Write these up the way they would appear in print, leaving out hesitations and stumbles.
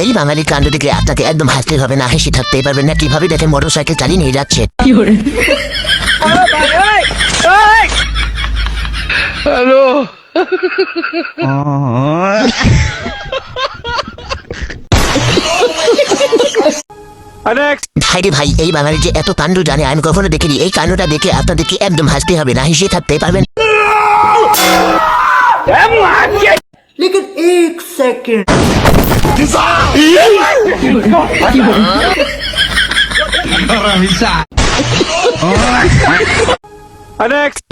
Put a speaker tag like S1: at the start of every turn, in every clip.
S1: এই বাঙালি কাণ্ড দেখে আপনাকে একদম হাসতে হবে না, হেসে থাকতেই পারবেন না। কিভাবে দেখেন মোটরসাইকেল চালিয়ে নিয়ে যাচ্ছে।
S2: হ্যালো
S1: ভাইরে ভাই, এই বাঙালি যে এত কাণ্ড জানে আমি কখনো দেখিনি। এই কাণ্ডটা দেখে আপনাদেরকে একদম হাসতে হবে না, হেসে থাকতেই পারবেন।
S3: लेकिन एक सेकंड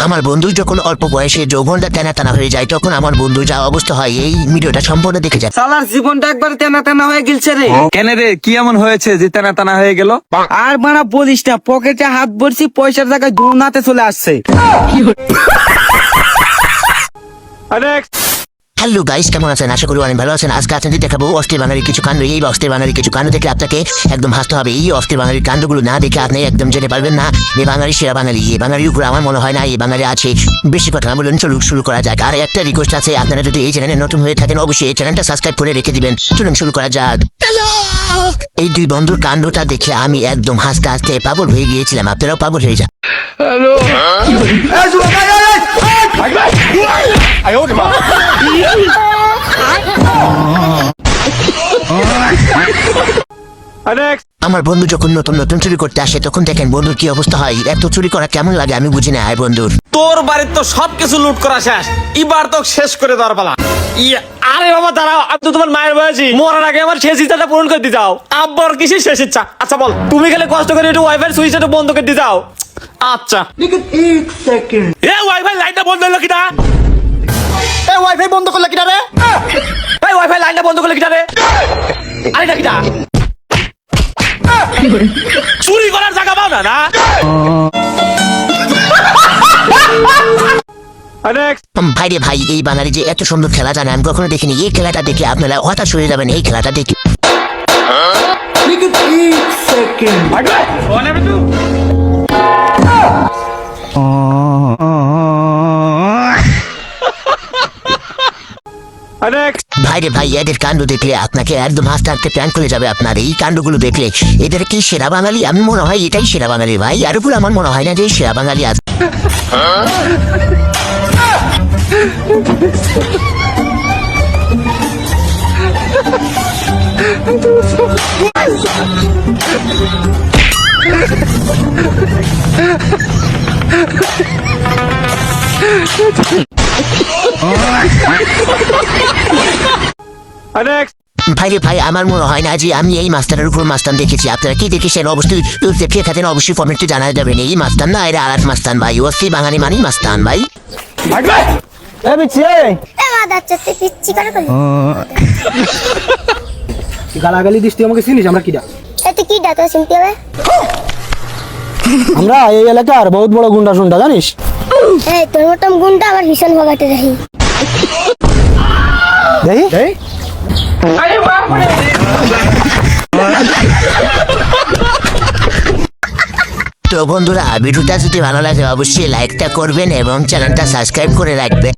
S1: আমার বন্ধু যখন অল্প বয়সে যৌবনটা টানা টানা হয়ে যায়, তখন আমার বন্ধু যা অবস্থা হয় এই ভিডিওটা সম্পূর্ণ দেখে যায়।
S3: সালার জীবনটা একবার তেনা তেনা হয়ে গেলছে রে।
S4: কেন রে, কি এমন হয়েছে যে টানা টানা হয়ে গেল?
S3: আর বানা বলিস না, পকেটে হাত ভরছি, পয়সার জায়গায় দুনাতে চলে আসছে।
S1: হ্যালো গাইস, কেমন আছেন? আশা করি অনেক ভালো আছেন। আজকে আপনাদের দেখাবো অস্থির বাঙালির কিছু কাণ্ড। এই অস্থির বাঙালির কিছু কাণ্ড দেখে আপনাকে একদম হাসতে হবে। এই অস্থির বাঙালির কাণ্ডগুলো না দেখে আপনি একদম জেনে পারবেন না এই বাঙালি সেরা বাঙালি। এই বাঙালির উপরে আমার মনে হয় না এই বাঙালি আছে। বেশি কথা না বলুন, চলুন শুরু করা যাক। আর একটা রিকোয়েস্ট আছে, আপনারা যদি এই চ্যানেলে নতুন হয়ে থাকেন অবশ্যই এই চ্যানেলটা সাবস্ক্রাইব করে রেখে দিবেন। চলুন শুরু করা যাক। এই দুই বন্ধুর কাণ্ডটা দেখে আমি একদম হাসতে হাসতে পাগল হয়ে গিয়েছিলাম। আপনারাও পাগল হয়ে যান।
S2: হ্যালো
S1: আমার বন্ধু যখন নতুন নতুন চুরি করতে আসে তখন দেখেন বন্ধুর কি অবস্থা হয়। এত চুরি করা কেমন লাগে আমি বুঝি না। আয় বন্ধুর
S4: তোর বাড়ির তো সবকিছু লুট করা শেষ, এবার তো শেষ করে দেওয়ার পালা। আরে বাবা দাঁড়াও, আমি তো তোমার মায়ের বয়সী, মরার আগে আমার শেষ ইচ্ছাটা পূরণ করে দিয়ে যাও। আব্বার কিসের শেষ ইচ্ছা? আচ্ছা বল, তুমি খেলে কষ্ট করে একটু ওয়াইফাই সুইচটা বন্ধ করে দিয়ে যাও। আচ্ছা
S3: लेकिन एक सेकंड
S4: এ ওয়াইফাই লাইনটা বন্ধ হলো কিনা? এ ওয়াইফাই বন্ধ করলে কিনা রে? এই ওয়াইফাই লাইনটা বন্ধ করলে কিনা রে? আরে না কিনা চুরি করার জায়গা পাও না না?
S1: ভাইরে ভাই, এই বাঙালি যে এত সুন্দর খেলা জানে আমি কখনো দেখিনি। এই খেলাটা দেখে আপনারা হতাশ হয়ে যাবেন। এই খেলাটা দেখে
S3: लेकिन एक सेकंड
S1: ভাইরে ভাই, এদের কাণ্ড দেখলে আপনাকে একদম হাসতে হাসতে প্ল্যান করে যাবে আপনার। এই কাণ্ডগুলো দেখলে এদের কি সেরা বাঙালি? আমি মনে হয় এটাই সেরা বাঙালি ভাই। আর উপর আমার মনে হয় না যে সেরা বাঙালি আছে। ভাইরে ভাই, আমার মনে হয় না যে আমি এই মাস্টারের উপর মাস্তান দেখেছি। আপনারা কি দেখেছেন অবশ্যই দেখে থাকেন, অবশ্যই কমেন্টে জানা যাবেন। এই মাস্তান না, এরা আলাদা মাস্তান ভাই। ওসি বাঙালি মানি মাস্তান ভাই।
S3: গালাগালি দিস, তুই আমাকে চিনিস? আমরা কিডা?
S5: এটা কি ডাটা শুনতে হবে?
S3: আমরা এই এলাকার বহুত বড় গুন্ডা শুনটা, জানিস?
S5: এই তোর মতন গুন্ডা আমার ভীষণ ভাগাতে দেখি।
S3: দেখি
S1: তো বন্ধুরা, ভিডিওটা যদি ভালো লাগে অবশ্যই লাইকটা করবেন এবং চ্যানেলটা সাবস্ক্রাইব করে রাখবেন।